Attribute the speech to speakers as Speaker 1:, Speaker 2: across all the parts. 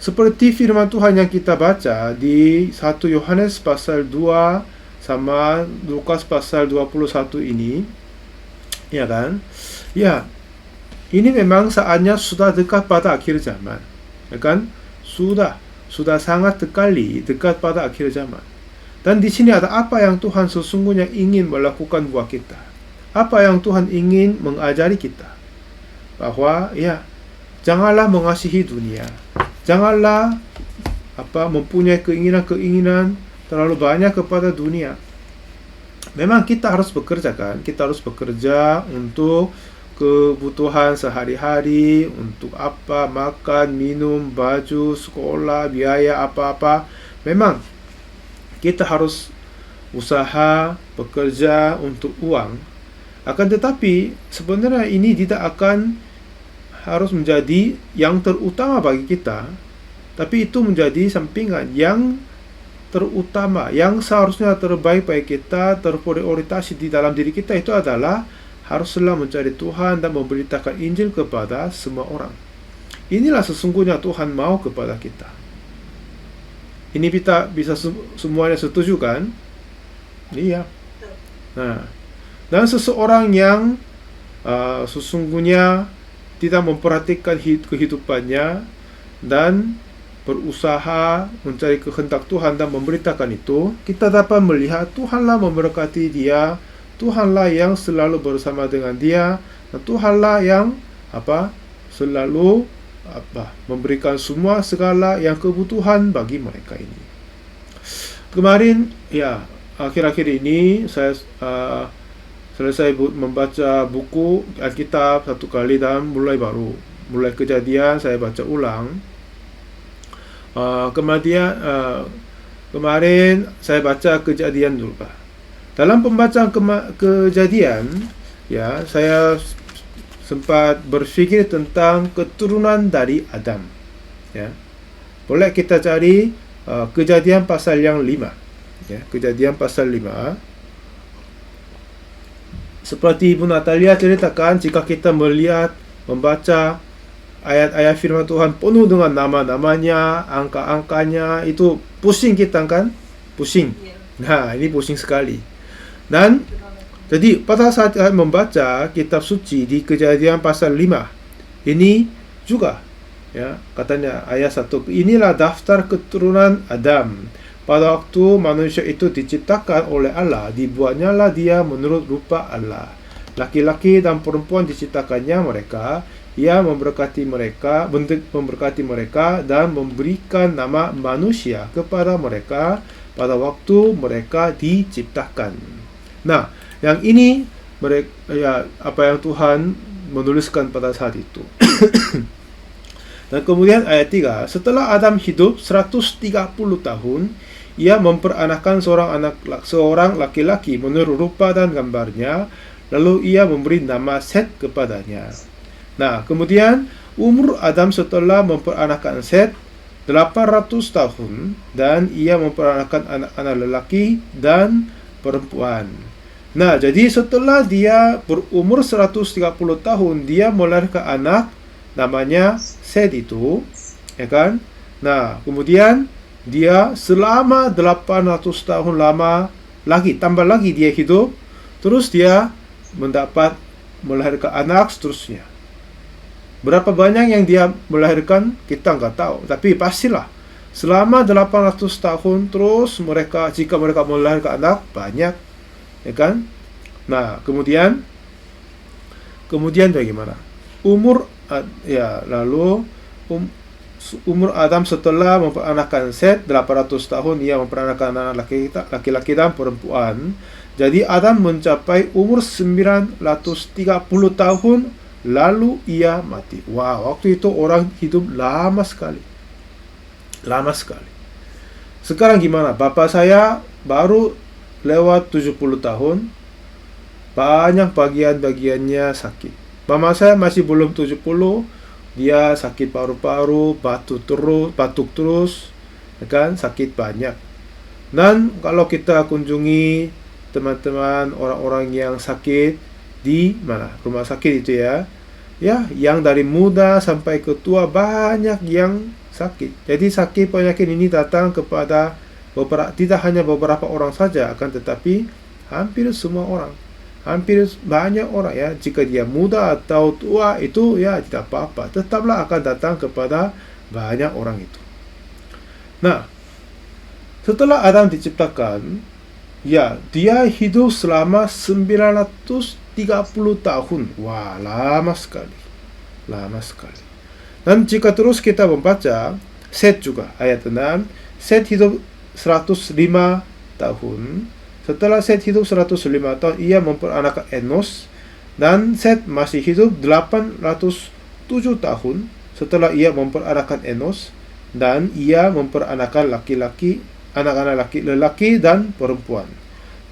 Speaker 1: Seperti firman Tuhan yang kita baca di 1 Yohanes pasal 2 sama Lukas pasal 21 ini, ya kan? Ya, ini memang saatnya sudah dekat pada akhir zaman, ya kan? Sudah sangat dekat pada akhir zaman. Dan di sini ada apa yang Tuhan sesungguhnya ingin melakukan buat kita. Apa yang Tuhan ingin mengajari kita. Bahwa ya, janganlah mengasihi dunia. Janganlah mempunyai keinginan-keinginan terlalu banyak kepada dunia. Memang kita harus bekerja kan? Kita harus bekerja untuk kebutuhan sehari-hari, untuk makan, minum, baju, sekolah, biaya apa-apa. Memang kita harus usaha, bekerja untuk uang. Akan tetapi sebenarnya ini tidak akan harus menjadi yang terutama bagi kita, tapi itu menjadi sampingan. Yang terutama, yang seharusnya terbaik bagi kita, terprioritas di dalam diri kita itu adalah haruslah mencari Tuhan dan memberitakan Injil kepada semua orang. Inilah sesungguhnya Tuhan mau kepada kita. Ini kita bisa semuanya setuju kan? Iya. Nah, dan seseorang yang sesungguhnya tidak memperhatikan kehidupannya dan berusaha mencari kehendak Tuhan dan memberitakan itu, kita dapat melihat Tuhanlah memberkati dia, Tuhanlah yang selalu bersama dengan dia, dan Tuhanlah yang selalu memberikan semua segala yang kebutuhan bagi mereka ini. Kemarin ya, akhir-akhir ini saya selesai membaca buku Alkitab satu kali dan mulai Kejadian saya baca ulang. Kemarin saya baca Kejadian dulu, Pak. Dalam pembacaan Kejadian ya, saya sempat berfikir tentang keturunan dari Adam. Ya. Boleh kita cari Kejadian pasal yang 5. Ya, Kejadian pasal 5. Seperti Ibu Natalia ceritakan, jika kita membaca ayat-ayat firman Tuhan penuh dengan nama-namanya, angka-angkanya, itu pusing kita kan? Pusing. Nah, ini pusing sekali. Dan jadi pada saat membaca kitab suci di Kejadian pasal 5, ini juga ya, katanya ayat 1, inilah daftar keturunan Adam. Pada waktu manusia itu diciptakan oleh Allah, dibuatnyalah dia menurut rupa Allah. Laki-laki dan perempuan diciptakannya mereka. Ia memberkati mereka dan memberikan nama manusia kepada mereka pada waktu mereka diciptakan. Nah, yang ini apa yang Tuhan menuliskan pada saat itu. Dan kemudian ayat 3, setelah Adam hidup 130 tahun, ia memperanakan seorang laki-laki menurut rupa dan gambarnya, lalu ia memberi nama Set kepadanya. Nah, kemudian umur Adam setelah memperanakan Set 800 tahun, dan ia memperanakan anak-anak lelaki dan perempuan. Nah, jadi setelah dia berumur 130 tahun, dia melahirkan anak namanya Set itu, ya kan? Nah, kemudian dia selama 800 tahun tambah lagi dia hidup, terus dia melahirkan anak seterusnya. Berapa banyak yang dia melahirkan kita nggak tahu, tapi pastilah selama 800 tahun terus jika mereka melahirkan anak banyak, ya kan? Nah, kemudian bagaimana? Umur Adam setelah memperanakan Set 800 tahun, ia memperanakan anak laki-laki dan perempuan. Jadi Adam mencapai umur 930 tahun, lalu ia mati. Wow, waktu itu orang hidup lama sekali. Sekarang gimana? Bapak saya baru lewat 70 tahun, banyak bagian-bagiannya sakit. Mama saya masih belum 70, dia sakit paru-paru, batuk terus, ya kan? Sakit banyak. Dan kalau kita kunjungi teman-teman orang-orang yang sakit di rumah sakit itu ya, yang dari muda sampai ke tua banyak yang sakit. Jadi sakit penyakit ini datang kepada tidak hanya beberapa orang saja, akan tetapi hampir semua orang, hampir banyak orang ya. Jika dia muda atau tua itu ya tidak apa-apa, tetaplah akan datang kepada banyak orang itu. Nah, setelah Adam diciptakan, ya dia hidup selama 930 tahun. Wah, lama sekali. Lama sekali. Dan jika terus kita membaca Set juga ayat 6, Set hidup 105 tahun. Setelah Set hidup 105 tahun, ia memperanakkan Enos, dan Set masih hidup 807 tahun setelah ia memperanakkan Enos, dan ia memperanakkan anak-anak lelaki dan perempuan.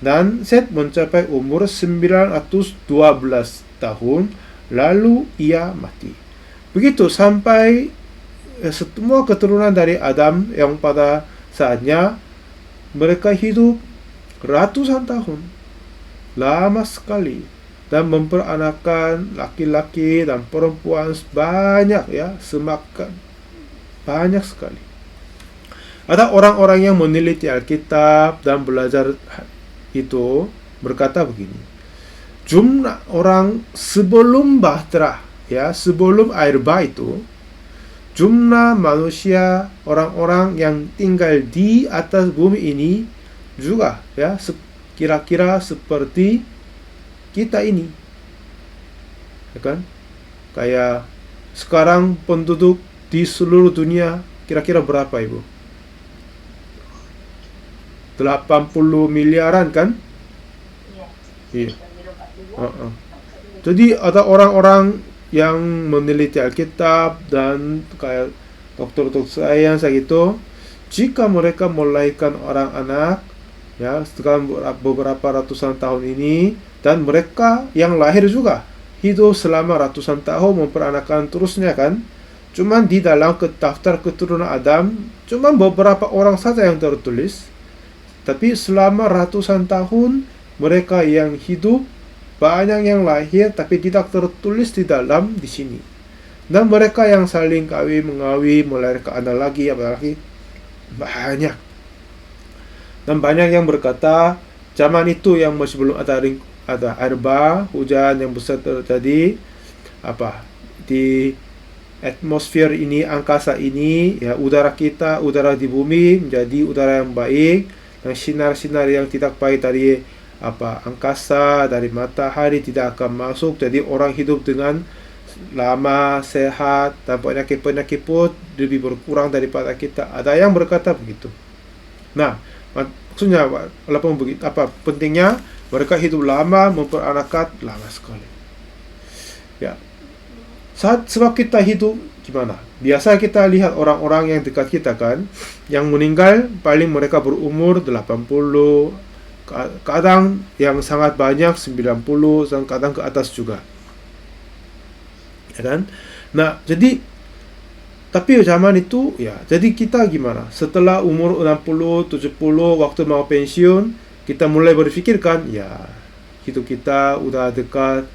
Speaker 1: Dan Set mencapai umur 912 tahun, lalu ia mati. Begitu sampai semua keturunan dari Adam yang pada saatnya mereka hidup ratusan tahun, lama sekali, dan memperanakkan laki-laki dan perempuan banyak ya, semakin banyak sekali. Ada orang-orang yang meneliti Alkitab dan belajar itu berkata begini, jumlah orang sebelum Bahtera ya, sebelum air bah itu, jumlah manusia, orang-orang yang tinggal di atas bumi ini juga ya kira-kira seperti kita ini, ya kan? Kayak sekarang penduduk di seluruh dunia kira-kira berapa, Ibu? 80 miliaran kan? Iya. Jadi ada orang-orang yang meneliti Alkitab dan kayak dokter-dokter sains gitu, jika mereka melahirkan orang anak ya setelah beberapa ratusan tahun ini, dan mereka yang lahir juga hidup selama ratusan tahun memperanakkan terusnya kan, cuman di dalam daftar keturunan Adam cuman beberapa orang saja yang tertulis, tapi selama ratusan tahun mereka yang hidup banyak yang lahir tapi tidak tertulis di dalam di sini. Dan mereka yang saling mengawin, melahirkan anak lagi, apalagi banyak. Dan banyak yang berkata zaman itu yang masih belum ada air bah, hujan yang besar terjadi di atmosfer ini, angkasa ini ya, udara di bumi menjadi udara yang baik, dan sinar-sinar yang tidak baik dari angkasa, dari matahari tidak akan masuk, jadi orang hidup dengan lama, sehat, dan penyakit-penyakit pun lebih berkurang daripada kita. Ada yang berkata begitu. Nah, maksudnya walaupun begitu, pentingnya mereka hidup lama, memperanakkan lama sekali. Ya, sebab kita hidup gimana? Biasa kita lihat orang-orang yang dekat kita kan, yang meninggal paling mereka berumur 80, kadang yang sangat banyak 90, dan kadang ke atas juga, ya kan? Nah, jadi tapi zaman itu ya, jadi kita gimana? Setelah umur 60, 70, waktu mau pensiun, kita mulai berpikirkan ya, hidup kita udah dekat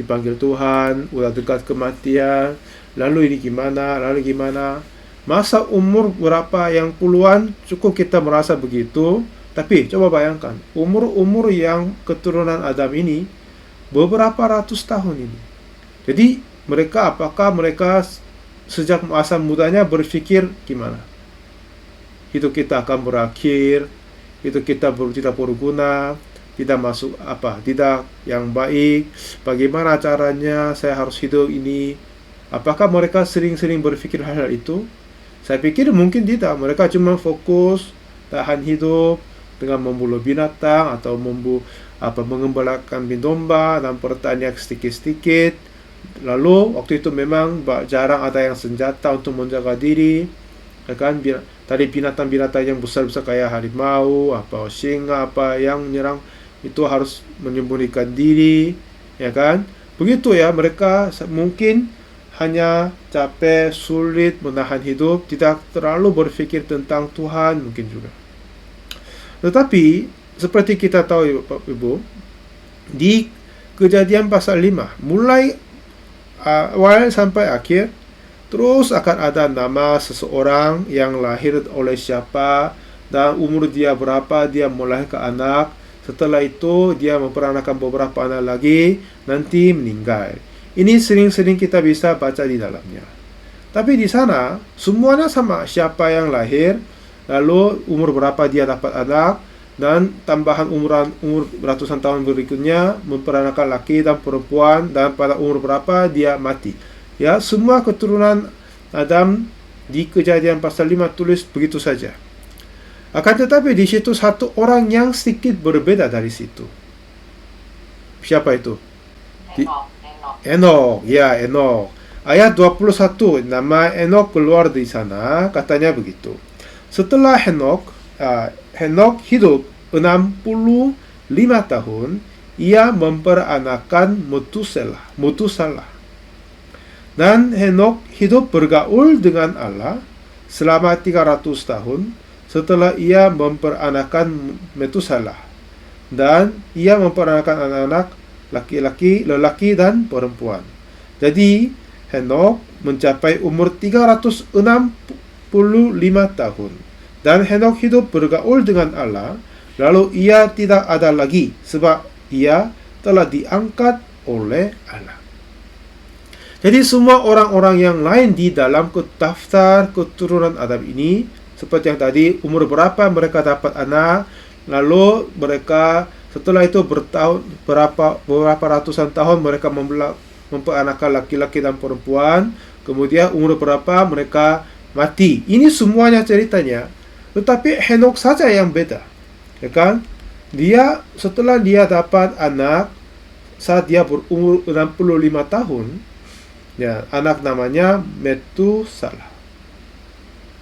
Speaker 1: dipanggil Tuhan, udah dekat kematian, lalu ini gimana, masa umur berapa yang puluhan cukup kita merasa begitu. Tapi coba bayangkan, umur yang keturunan Adam ini beberapa ratus tahun ini. Jadi apakah mereka sejak masa mudanya berpikir gimana? Hidup kita akan berakhir, hidup kita tidak berguna, tidak masuk tidak yang baik, bagaimana caranya saya harus hidup ini? Apakah mereka sering-sering berpikir hal-hal itu? Saya pikir mungkin tidak, mereka cuma fokus tahan hidup dengan memburu binatang atau mengembalakan domba dan pertanian sedikit-sedikit. Lalu waktu itu memang jarang ada yang senjata untuk menjaga diri, ya kan? Tadi binatang-binatang yang besar-besar kayak harimau, singa, yang menyerang itu harus menyembunyikan diri, ya kan? Begitu ya, mereka mungkin hanya capek, sulit menahan hidup, tidak terlalu berpikir tentang Tuhan mungkin juga. Tetapi seperti kita tahu Bapak Ibu, di Kejadian pasal 5 mulai awal sampai akhir, terus akan ada nama seseorang yang lahir oleh siapa, dan umur dia berapa, dia melahirkan anak. Setelah itu dia memperanakan beberapa anak lagi, nanti meninggal. Ini sering-sering kita bisa baca di dalamnya. Tapi di sana semuanya sama, siapa yang lahir, lalu umur berapa dia dapat anak, dan tambahan umur ratusan tahun berikutnya memperanakan laki dan perempuan, dan pada umur berapa dia mati. Ya, semua keturunan Adam di Kejadian pasal 5 tulis begitu saja. Akan tetapi di situ satu orang yang sedikit berbeda dari situ. Siapa itu? Enok. Ya, Enok. Ayat 21, nama Enok keluar di sana, katanya begitu. Setelah Henok hidup 65 tahun, ia memperanakan Metusalah. Dan Henok hidup bergaul dengan Allah selama 300 tahun setelah ia memperanakan Metusalah. Dan ia memperanakan anak-anak lelaki dan perempuan. Jadi Henok mencapai umur 365 tahun. Dan Henok hidup bergaul dengan Allah, lalu ia tidak ada lagi sebab ia telah diangkat oleh Allah. Jadi semua orang-orang yang lain di dalam daftar keturunan Adam ini, seperti yang tadi, umur berapa mereka dapat anak, lalu mereka setelah itu beberapa ratusan tahun mereka memperanakan laki-laki dan perempuan, kemudian umur berapa mereka mati. Ini semuanya ceritanya. Tetapi Henok saja yang beda, ya kan? Dia setelah dia dapat anak saat dia berumur 65 tahun, ya, anak namanya Metusalah.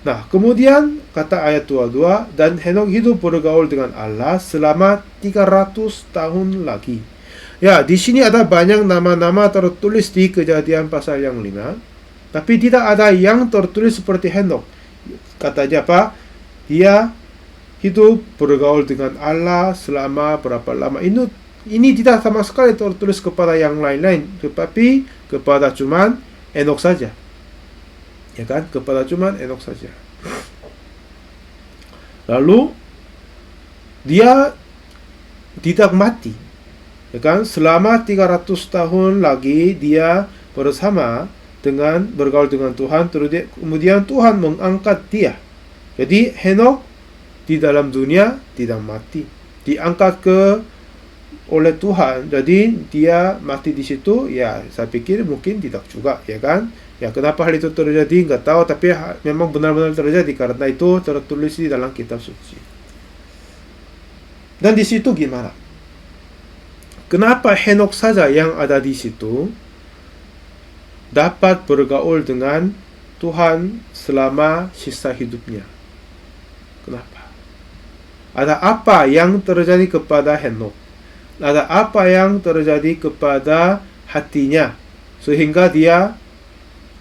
Speaker 1: Nah, kemudian kata ayat 22, dan Henok hidup bergaul dengan Allah selama 300 tahun lagi. Ya, di sini ada banyak nama-nama tertulis di Kejadian pasal yang 5, tapi tidak ada yang tertulis seperti Henok. Katanya apa? Dia hidup bergaul dengan Allah selama berapa lama. Ini tidak sama sekali tertulis kepada yang lain-lain, tetapi kepada cuman Henok saja. Ya kan? Kepada cuman Henok saja. Lalu dia tidak mati. Ya kan? Selama 300 tahun lagi dia bersama dengan bergaul dengan Tuhan, kemudian Tuhan mengangkat dia. Jadi Henok di dalam dunia tidak mati, diangkat oleh Tuhan. Jadi dia mati di situ, ya saya pikir mungkin tidak juga, ya kan? Ya, kenapa hal itu terjadi nggak tahu, tapi memang benar-benar terjadi karena itu tertulis di dalam kitab suci. Dan di situ gimana? Kenapa Henok saja yang ada di situ dapat bergaul dengan Tuhan selama sisa hidupnya? Kenapa? Ada apa yang terjadi kepada Henok? Ada apa yang terjadi kepada hatinya sehingga dia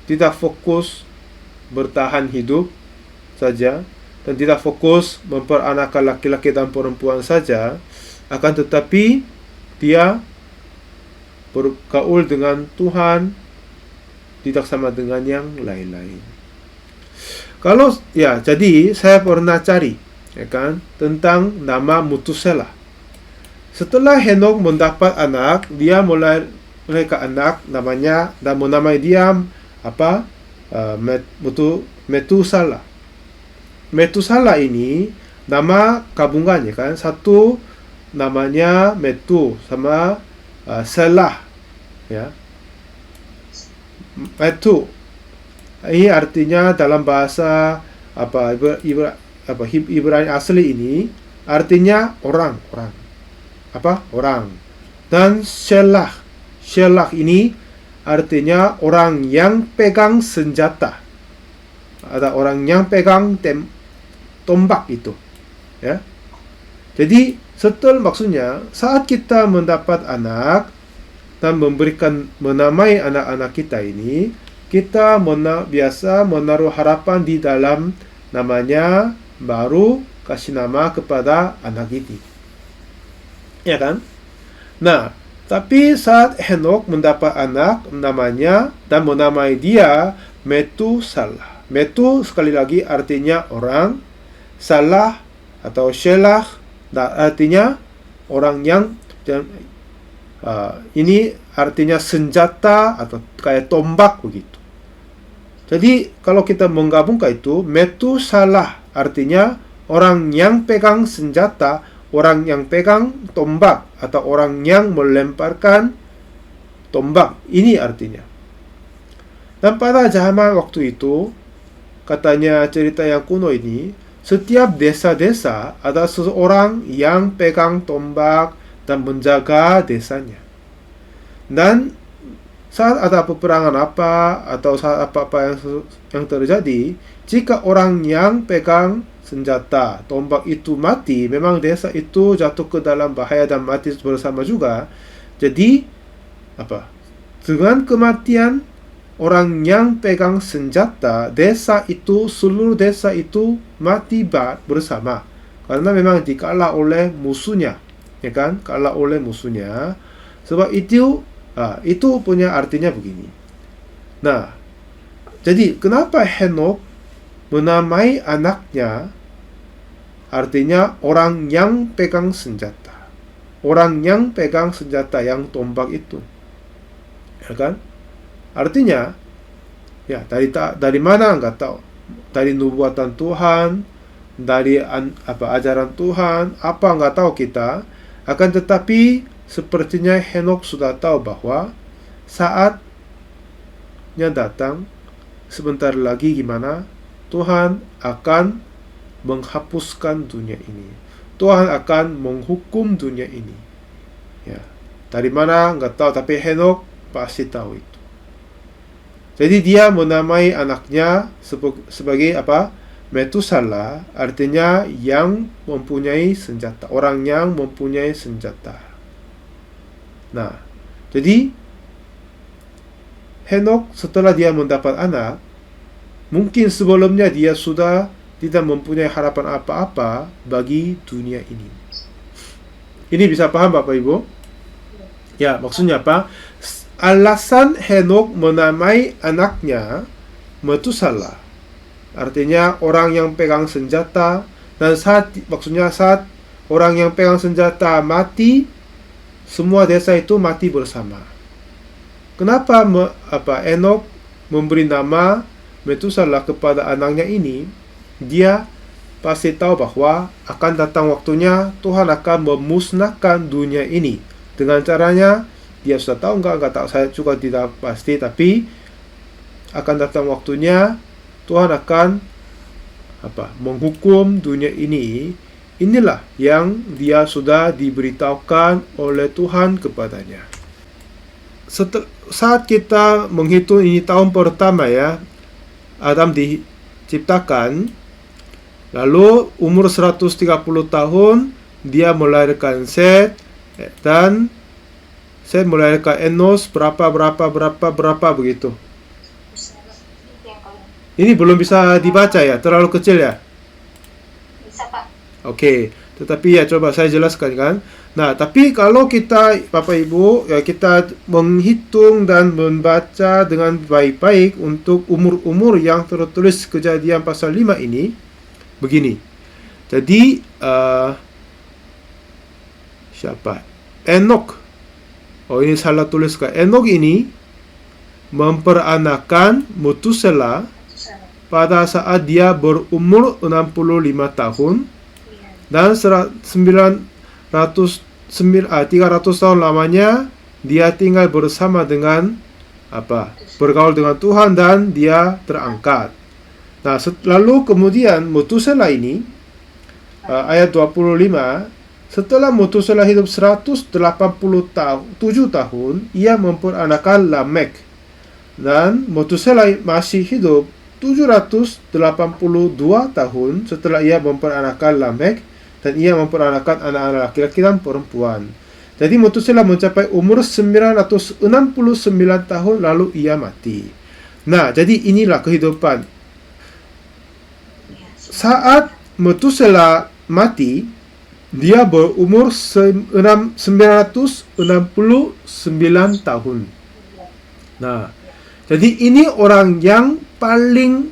Speaker 1: tidak fokus bertahan hidup saja dan tidak fokus memperanakan laki-laki dan perempuan saja, akan tetapi dia bergaul dengan Tuhan tidak sama dengan yang lain-lain. Kalau ya, jadi saya pernah cari, ya kan, tentang nama Metusalah. Setelah Henok mendapat anak, dia mulai melahirkan anak namanya dan menamai dia apa? Metusalah. Metusalah ini nama gabungannya kan, satu namanya Metu sama Salah, ya. Metu ini artinya dalam bahasa Ibrani asli ini artinya orang. Orang. Dan Shelah ini artinya orang yang pegang senjata. Ada orang yang pegang tombak itu, ya. Jadi maksudnya saat kita mendapat anak dan menamai anak-anak kita ini, kita biasa menaruh harapan di dalam namanya, baru kasih nama kepada anak ini, ya kan? Nah, tapi saat Henok mendapat anak namanya dan menamai dia, Metusalah. Metu sekali lagi artinya orang, salah atau shelah artinya orang yang ini artinya senjata atau kayak tombak begitu. Jadi kalau kita menggabungkan itu, Metusalah artinya orang yang pegang senjata, orang yang pegang tombak, atau orang yang melemparkan tombak. Ini artinya. Dan pada zaman waktu itu, katanya cerita yang kuno ini, setiap desa-desa ada seseorang yang pegang tombak dan menjaga desanya. Dan saat ada peperangan apa atau saat apa-apa yang terjadi, jika orang yang pegang senjata tombak itu mati, memang desa itu jatuh ke dalam bahaya dan mati bersama juga. Jadi dengan kematian orang yang pegang senjata, seluruh desa itu mati bersama, karena memang dikalah oleh musuhnya, ya kan? Kalah oleh musuhnya. Sebab itu punya artinya begini. Nah, jadi kenapa Henok menamai anaknya artinya orang yang pegang senjata, orang yang pegang senjata yang tombak itu, ya kan? Artinya, ya dari mana nggak tahu, dari nubuatan Tuhan, dari ajaran Tuhan, apa nggak tahu kita. Akan tetapi sepertinya Henok sudah tahu bahwa saatnya datang sebentar lagi gimana Tuhan akan menghapuskan dunia ini. Tuhan akan menghukum dunia ini. Ya, dari mana nggak tahu, tapi Henok pasti tahu itu. Jadi dia menamai anaknya sebagai Metusalah, artinya yang mempunyai senjata, orang yang mempunyai senjata. Nah, jadi Henok setelah dia mendapat anak, mungkin sebelumnya dia sudah tidak mempunyai harapan apa-apa bagi dunia ini. Ini bisa paham Bapak Ibu? Ya, maksudnya apa? Alasan Henok menamai anaknya Metusalah, artinya orang yang pegang senjata, dan saat orang yang pegang senjata mati, semua desa itu mati bersama. Kenapa Henok memberi nama Metusalah kepada anaknya ini? Dia pasti tahu bahwa akan datang waktunya Tuhan akan memusnahkan dunia ini. Dengan caranya, dia sudah tahu enggak tahu, saya juga tidak pasti, tapi akan datang waktunya Tuhan akan menghukum dunia ini. Inilah yang dia sudah diberitahukan oleh Tuhan kepadanya. Saat kita menghitung ini tahun pertama, ya, Adam diciptakan, lalu umur 130 tahun dia melahirkan Set, dan Set melahirkan Enos berapa begitu. Ini belum bisa dibaca ya, terlalu kecil ya?
Speaker 2: Bisa Pak.
Speaker 1: Oke, tetapi ya coba saya jelaskan kan. Nah, tapi kalau kita Bapak Ibu, ya, kita menghitung dan membaca dengan baik-baik untuk umur-umur yang tertulis Kejadian pasal 5 ini, begini. Jadi siapa? Enok. Oh, ini salah tuliskan. Enok ini memperanakan Metusalah pada saat dia berumur 65 tahun, dan 300 tahun lamanya dia tinggal bersama dengan bergaul dengan Tuhan, dan dia terangkat. Nah, lalu kemudian Metusalah ini, ayat 25, setelah Metusalah hidup 187 tahun, ia memperanakan Lamek. Dan Metusalah masih hidup 782 tahun setelah ia memperanakan Lamek, dan ia memperanakan anak-anak laki-laki dan perempuan. Jadi Metusalah mencapai umur 969 tahun lalu ia mati. Nah, jadi inilah kehidupan. Saat Metusalah mati, dia berumur 969 tahun. Nah, jadi ini orang yang paling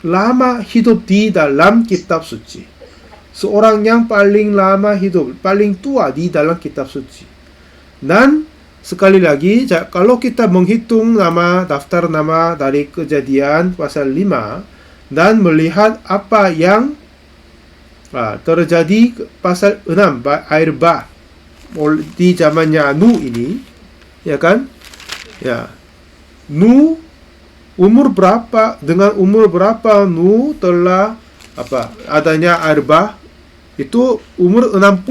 Speaker 1: lama hidup di dalam kitab suci. Seorang yang paling lama hidup, paling tua di dalam kitab suci. Dan sekali lagi, kalau kita menghitung daftar nama dari Kejadian pasal 5 dan melihat apa yang terjadi pasal 6 air bah di zamannya Nuh ini, ya kan? Ya. Nuh dengan umur berapa Nuh telah adanya air bah? Itu umur 600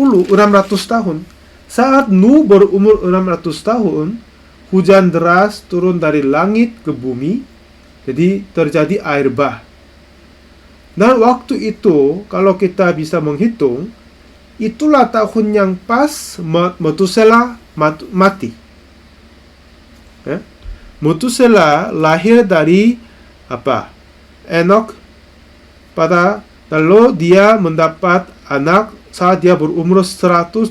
Speaker 1: tahun. Saat Nuh berumur 600 tahun, hujan deras turun dari langit ke bumi, jadi terjadi air bah. Dan waktu itu, kalau kita bisa menghitung, itulah tahun yang pas Metusela mati. Ya? Metusela lahir dari Enok lalu dia mendapat anak saat dia berumur 187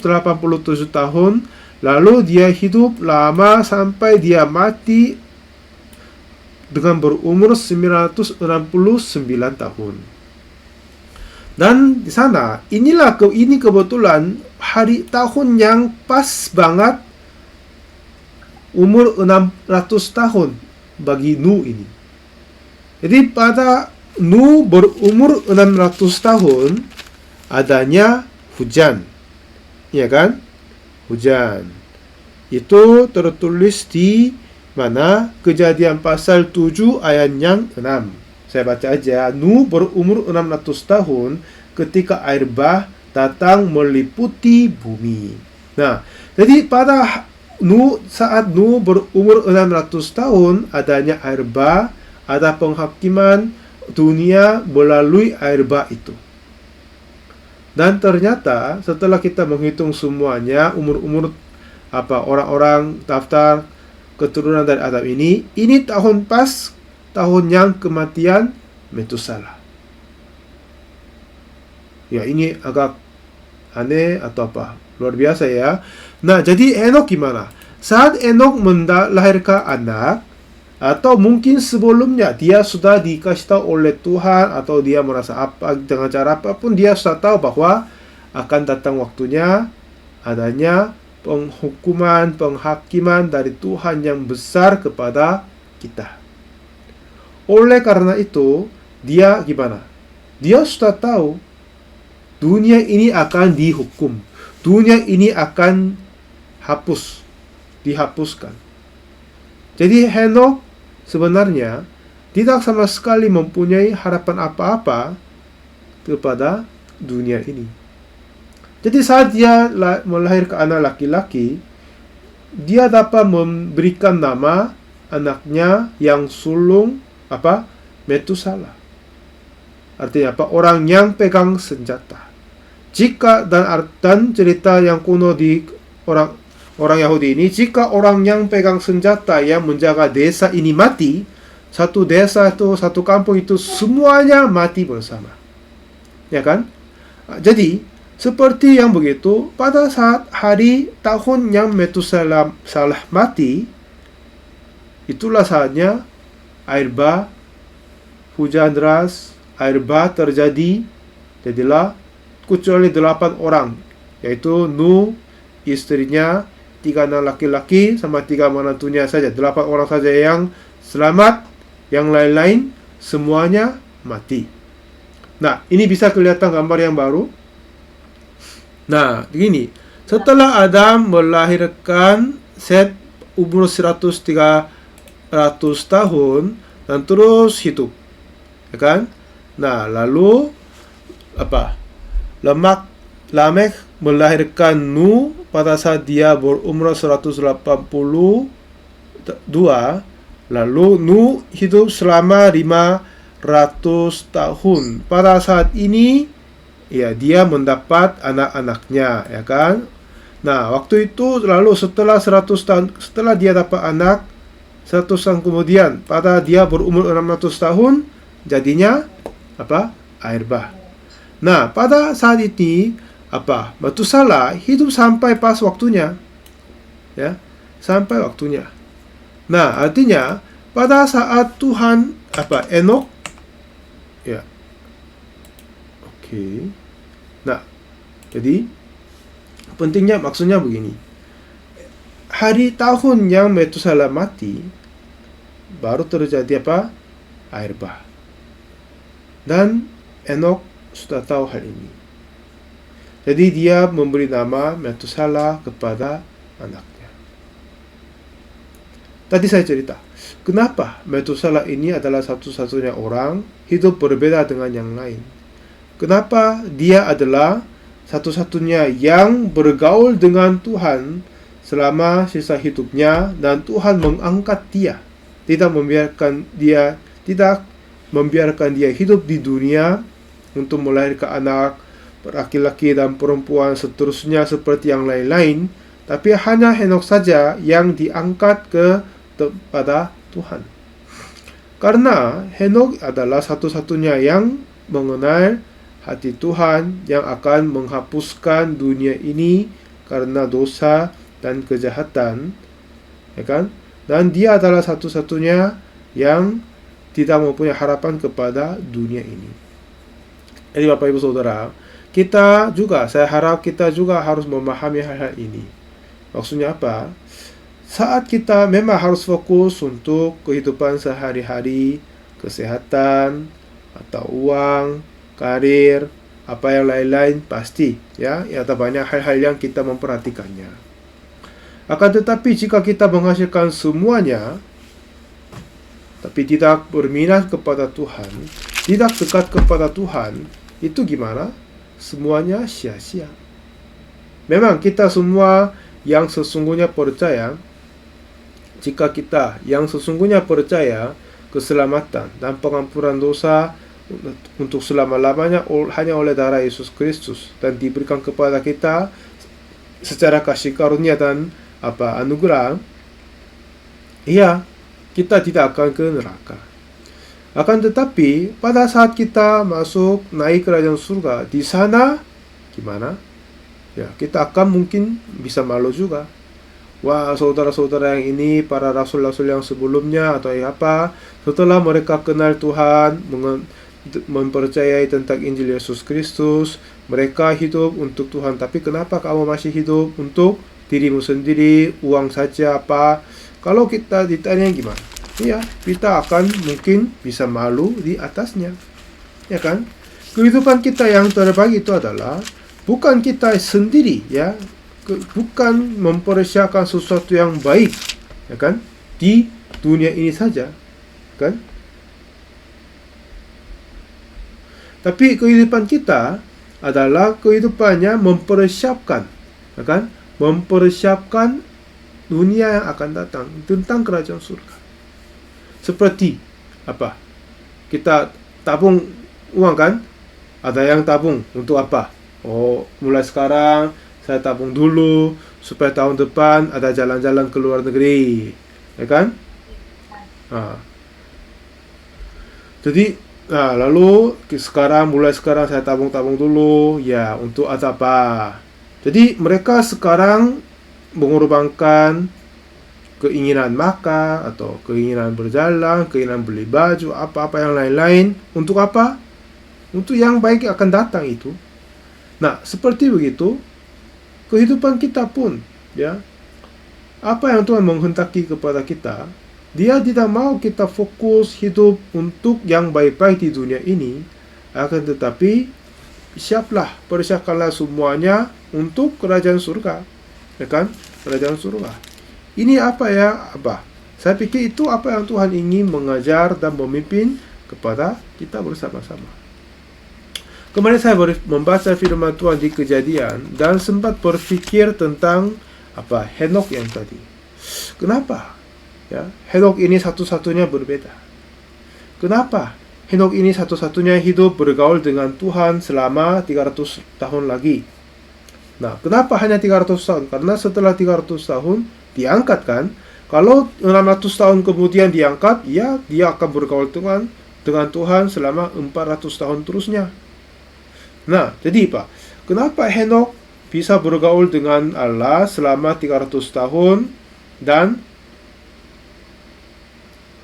Speaker 1: tahun. Lalu dia hidup lama sampai dia mati dengan berumur 969 tahun. Dan di sana, ini kebetulan tahun yang pas banget umur 600 tahun bagi Nuh ini. Jadi pada Nuh berumur 600 tahun, adanya hujan. Ya kan? Hujan. Itu tertulis di mana? Kejadian pasal 7 ayat yang 6. Saya baca aja. Nuh berumur 600 tahun ketika air bah datang meliputi bumi. Nah, jadi saat Nuh berumur 600 tahun, adanya air bah, ada penghakiman dunia melalui air bah itu. Dan ternyata setelah kita menghitung semuanya, umur-umur orang-orang daftar keturunan dari Adam ini tahun yang kematian Metusela. Ya, ini agak aneh atau luar biasa ya. Nah, jadi Henok gimana? Saat Henok melahirkan anak, atau mungkin sebelumnya dia sudah dikasih tahu oleh Tuhan, atau dia merasa dengan cara apapun dia sudah tahu bahwa akan datang waktunya adanya penghakiman dari Tuhan yang besar kepada kita. Oleh karena itu, dia gimana? Dia sudah tahu dunia ini akan dihukum. Dunia ini akan dihapuskan. Jadi Henok sebenarnya tidak sama sekali mempunyai harapan apa-apa kepada dunia ini. Jadi saat dia melahirkan anak laki-laki, dia dapat memberikan nama anaknya yang sulung Metusela. Artinya orang yang pegang senjata. Dan cerita yang kuno di orang Yahudi ini, jika orang yang pegang senjata yang menjaga desa ini mati, satu desa itu, satu kampung itu semuanya mati bersama. Ya kan? Jadi seperti yang begitu, pada saat tahun yang Metusela mati, itulah saatnya air bah, hujan deras, air bah terjadi. Jadilah kecuali 8 orang, yaitu Nuh, istrinya, 3 anak laki-laki, sama 3 menantunya saja. 8 orang saja yang selamat, yang lain-lain semuanya mati. Nah, ini bisa kelihatan gambar yang baru. Nah, begini. Setelah Adam melahirkan Set umur 100 tahun dan terus hidup, ya kan? Nah, lalu Lamekh melahirkan Nuh pada saat dia berumur 182. Lalu Nuh hidup selama 500 tahun. Pada saat ini, ya, dia mendapat anak-anaknya, ya kan? Nah, waktu itu lalu setelah 100 tahun, setelah dia dapat anak, 100 tahun kemudian, pada dia berumur 600 tahun, jadinya air bah. Nah, pada saat ini Metusela hidup sampai pas waktunya. Ya, sampai waktunya. Nah, artinya pada saat Tuhan Enok, ya. Oke. Nah, jadi pentingnya maksudnya begini. Hari tahun yang Metusala mati, baru terjadi air bah. Dan Enok sudah tahu hal ini. Jadi dia memberi nama Metusala kepada anaknya. Tadi saya cerita, kenapa Metusala ini adalah satu-satunya orang hidup berbeda dengan yang lain. Kenapa dia adalah satu-satunya yang bergaul dengan Tuhan selama sisa hidupnya, dan Tuhan mengangkat dia, tidak membiarkan dia hidup di dunia untuk melahirkan anak laki-laki dan perempuan seterusnya seperti yang lain-lain, tapi hanya Henok saja yang diangkat kepada Tuhan. Karena Henok adalah satu-satunya yang mengenal hati Tuhan, yang akan menghapuskan dunia ini karena dosa dan kejahatan, ya kan? Dan dia adalah satu-satunya yang tidak mempunyai harapan kepada dunia ini. Jadi Bapak Ibu Saudara, saya harap kita juga harus memahami hal-hal ini. Maksudnya apa? Saat kita memang harus fokus untuk kehidupan sehari-hari, kesehatan, atau uang, karir, apa yang lain-lain, pasti ya ada banyak hal-hal yang kita memperhatikannya. Akan tetapi jika kita menghasilkan semuanya, tapi tidak berminat kepada Tuhan, tidak dekat kepada Tuhan, itu gimana? Semuanya sia-sia. Memang kita semua yang sesungguhnya percaya, jika kita yang sesungguhnya percaya keselamatan dan pengampunan dosa untuk selama-lamanya hanya oleh darah Yesus Kristus, dan diberikan kepada kita secara kasih karunia dan anugerah, iya, kita tidak akan ke neraka. Akan tetapi pada saat kita masuk naik kerajaan surga, di sana gimana? Ya, kita akan mungkin bisa malu juga. Wah, saudara-saudara yang ini, para rasul-rasul yang sebelumnya atau setelah mereka kenal Tuhan, mempercayai tentang Injil Yesus Kristus, mereka hidup untuk Tuhan. Tapi kenapa kamu masih hidup untuk dirimu sendiri, uang saja Kalau kita ditanya gimana? Ya, kita akan mungkin bisa malu di atasnya. Ya kan? Kehidupan kita yang terbaik itu adalah bukan kita sendiri, ya. Bukan mempersiapkan sesuatu yang baik, ya kan? Di dunia ini saja, kan? Tapi kehidupan kita adalah kehidupannya mempersiapkan, ya kan? Mempersiapkan dunia yang akan datang tentang kerajaan surga. Seperti kita tabung uang, kan? Ada yang tabung untuk apa? Oh, mulai sekarang saya tabung dulu supaya tahun depan ada jalan-jalan ke luar negeri, ya kan? Jadi lalu mulai sekarang saya tabung dulu, ya, untuk apa? Jadi mereka sekarang mengorbankan keinginan makan atau keinginan berjalan, keinginan beli baju, apa-apa yang lain-lain. Untuk apa? Untuk yang baik akan datang itu. Nah, seperti begitu kehidupan kita pun, ya. Apa yang Tuhan menghendaki kepada kita, Dia tidak mau kita fokus hidup untuk yang baik-baik di dunia ini, akan tetapi persiapkanlah semuanya untuk kerajaan surga, ya kan? Kerajaan surga. Ini saya pikir itu apa yang Tuhan ingin mengajar dan memimpin kepada kita bersama-sama. Kemarin saya membaca firman Tuhan di Kejadian dan sempat berpikir tentang Henok yang tadi. Kenapa? Ya, Henok ini satu-satunya berbeda. Kenapa? Henok ini satu-satunya hidup bergaul dengan Tuhan selama 300 tahun lagi. Nah, kenapa hanya 300 tahun? Karena setelah 300 tahun diangkat, kan? Kalau 600 tahun kemudian diangkat, ya, dia akan bergaul dengan Tuhan selama 400 tahun terusnya. Nah, jadi kenapa Henok bisa bergaul dengan Allah selama 300 tahun dan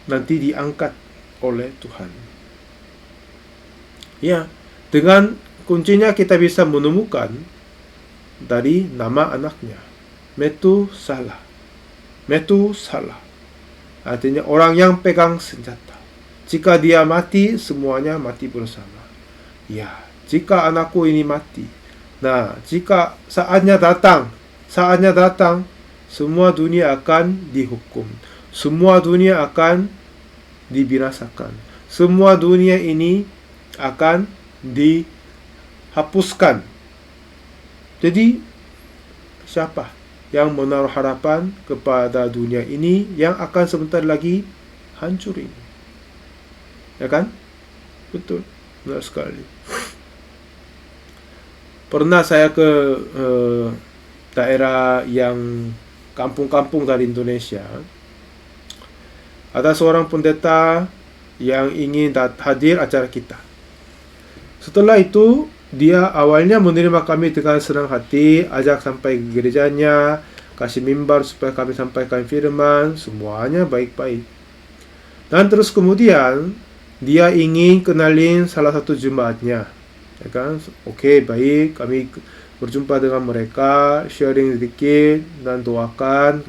Speaker 1: nanti diangkat oleh Tuhan. Ya, dengan kuncinya kita bisa menemukan dari nama anaknya, Metusalah. Metusalah artinya orang yang pegang senjata. Jika dia mati, semuanya mati bersama. Ya, jika anakku ini mati, nah, jika saatnya datang, semua dunia akan dihukum. Semua dunia akan dibinasakan. Semua dunia ini akan dihapuskan. Jadi, siapa yang menaruh harapan kepada dunia ini yang akan sebentar lagi hancur ini? Ya kan? Betul, benar sekali. Pernah saya ke daerah yang kampung-kampung dari Indonesia. Ada seorang pendeta yang ingin hadir acara kita. Setelah itu, dia awalnya menerima kami dengan senang hati, ajak sampai ke gerejanya, kasih mimbar supaya kami sampaikan firman, semuanya baik-baik. Dan terus kemudian, dia ingin kenalin salah satu jemaatnya. Ya kan? Oke, baik, kami berjumpa dengan mereka, sharing sedikit, dan doakan.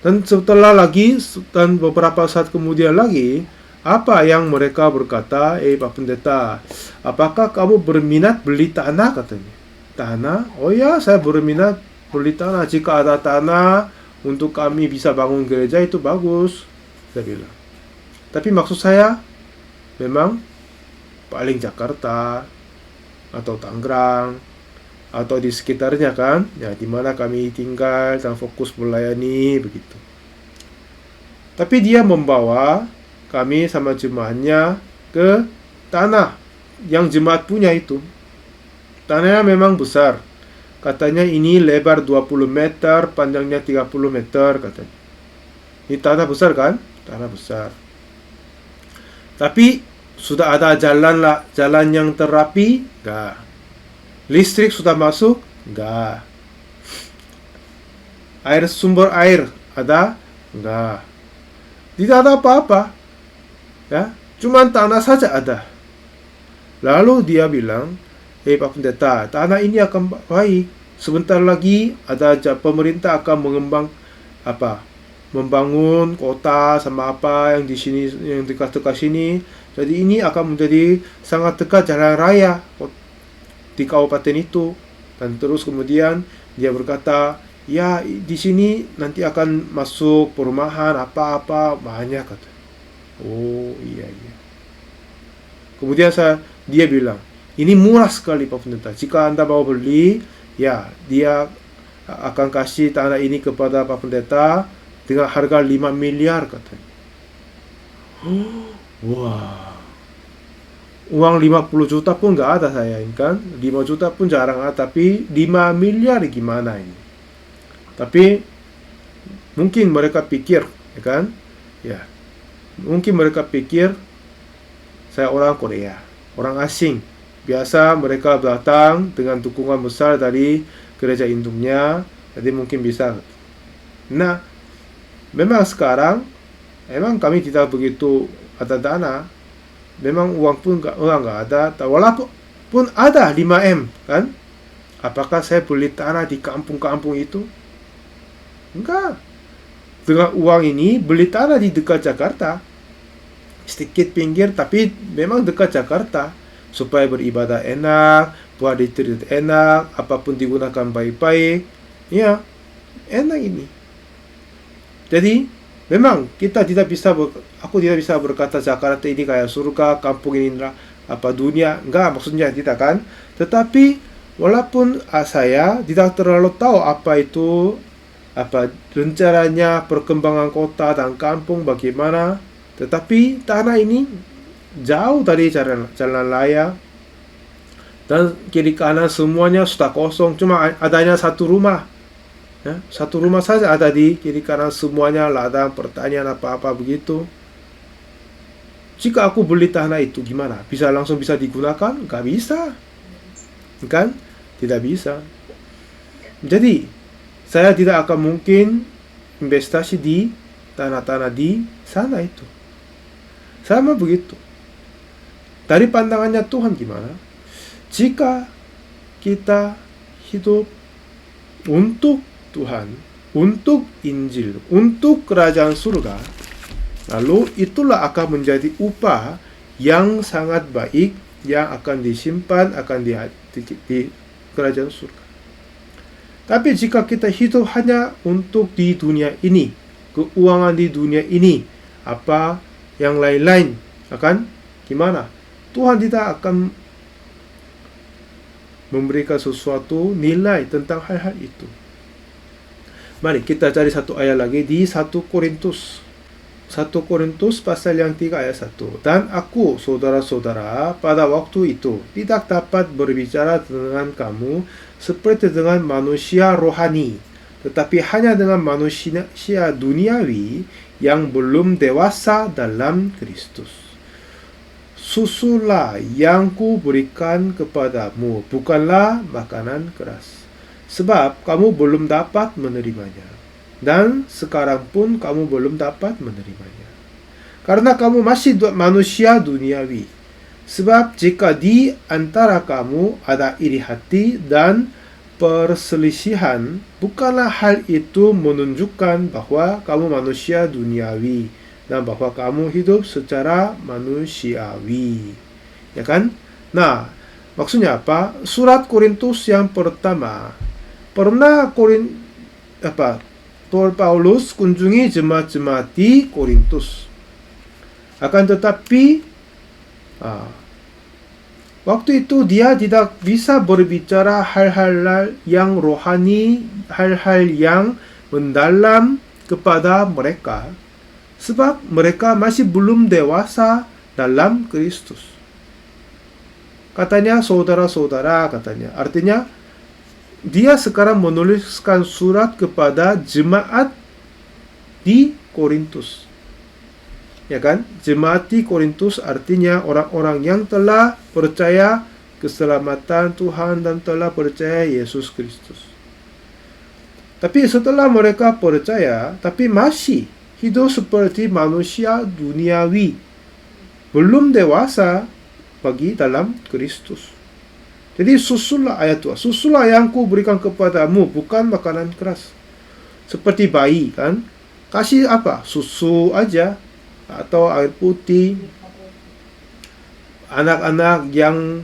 Speaker 1: Dan setelah lagi, dan beberapa saat kemudian lagi, apa yang mereka berkata, Pak Pendeta, apakah kamu berminat beli tanah, katanya. Tanah? Oh ya, saya berminat beli tanah. Jika ada tanah untuk kami bisa bangun gereja, itu bagus, saya bilang. Tapi maksud saya, memang paling Jakarta, atau Tangerang, atau di sekitarnya kan, ya di mana kami tinggal dan fokus melayani begitu. Tapi dia membawa kami sama jemaatnya ke tanah yang jemaat punya itu. Tanahnya memang besar. Katanya ini lebar 20 meter, panjangnya 30 meter katanya. Ini tanah besar kan? Tanah besar. Tapi sudah ada jalan yang terapi? Enggak. Listrik sudah masuk? Enggak. Sumber air ada? Enggak. Tidak ada apa-apa. Ya, cuman tanah saja ada. Lalu dia bilang, Pak Pendeta, tanah ini akan baik. Sebentar lagi ada pemerintah akan membangun kota sama apa yang di sini, yang dekat-dekat sini. Jadi ini akan menjadi sangat dekat jalan raya di kabupaten itu. Dan terus kemudian dia berkata, ya di sini nanti akan masuk perumahan apa-apa banyak, kata. Oh iya. Kemudian dia bilang, ini murah sekali Pak Pendeta. Jika Anda mau beli, ya dia akan kasih tanah ini kepada Pak Pendeta dengan harga 5 miliar, katanya. Wah, uang 50 juta pun nggak ada saya ini kan. 5 juta pun jarang ada, tapi 5 miliar gimana ini? Tapi mungkin mereka pikir, ya kan? Ya, mungkin mereka pikir saya orang Korea, orang asing. Biasa mereka datang dengan dukungan besar dari gereja induknya, jadi mungkin bisa. Nah, memang sekarang, memang kami tidak begitu ada dana. Memang uang pun nggak ada. Walaupun ada 5M, kan? Apakah saya beli tanah di kampung-kampung itu? Enggak. Dengan uang ini beli tanah di dekat Jakarta, sedikit pinggir tapi memang dekat Jakarta, supaya beribadah enak, buat retreat enak, apapun digunakan baik-baik, ya enak ini. Jadi memang aku tidak bisa berkata Jakarta ini kayak surga, kampung ini dunia, enggak, maksudnya tidak kan. Tetapi walaupun saya tidak terlalu tahu apa rencananya perkembangan kota dan kampung bagaimana, tetapi tanah ini jauh dari jalan raya dan kiri kanan semuanya sudah kosong, cuma adanya satu rumah, ya, satu rumah saja ada di kiri kanan, semuanya ladang pertanian apa-apa begitu. Jika aku beli tanah itu gimana? Langsung bisa digunakan? Nggak bisa, kan? Tidak bisa. Jadi saya tidak akan mungkin investasi di tanah-tanah di sana itu. Sama begitu. Dari pandangannya Tuhan gimana? Jika kita hidup untuk Tuhan, untuk Injil, untuk kerajaan surga, lalu itulah akan menjadi upah yang sangat baik yang akan disimpan akan di kerajaan surga. Tapi jika kita hidup hanya untuk di dunia ini, keuangan di dunia ini, apa yang lain-lain akan gimana? Tuhan tidak akan memberikan sesuatu nilai tentang hal-hal itu. Mari kita cari satu ayat lagi di 1 Korintus. 1 Korintus pasal yang 3 ayat 1. Dan aku, saudara-saudara, pada waktu itu tidak dapat berbicara dengan kamu seperti dengan manusia rohani, tetapi hanya dengan manusia duniawi yang belum dewasa dalam Kristus. Susulah yang kuberikan kepadamu, bukanlah makanan keras, sebab kamu belum dapat menerimanya, dan sekarang pun kamu belum dapat menerimanya, karena kamu masih manusia duniawi. Sebab jika di antara kamu ada iri hati dan perselisihan, bukanlah hal itu menunjukkan bahwa kamu manusia duniawi dan bahwa kamu hidup secara manusiawi, ya kan? Nah, maksudnya apa? Surat Korintus yang pertama, pernah Paulus kunjungi jemaat-jemaat di Korintus. Akan tetapi waktu itu dia tidak bisa berbicara hal-hal yang rohani, hal-hal yang mendalam kepada mereka, sebab mereka masih belum dewasa dalam Kristus. Katanya saudara-saudara, katanya. Artinya dia sekarang menuliskan surat kepada jemaat di Korintus. Ya kan? Jemaat di Korintus artinya orang-orang yang telah percaya keselamatan Tuhan dan telah percaya Yesus Kristus. Tapi setelah mereka percaya, tapi masih hidup seperti manusia duniawi, belum dewasa bagi dalam Kristus. Jadi susulah ayat Tuhan, susulah yang ku berikan kepadamu, bukan makanan keras. Seperti bayi kan, kasih apa? Susu aja, atau air putih. Anak-anak yang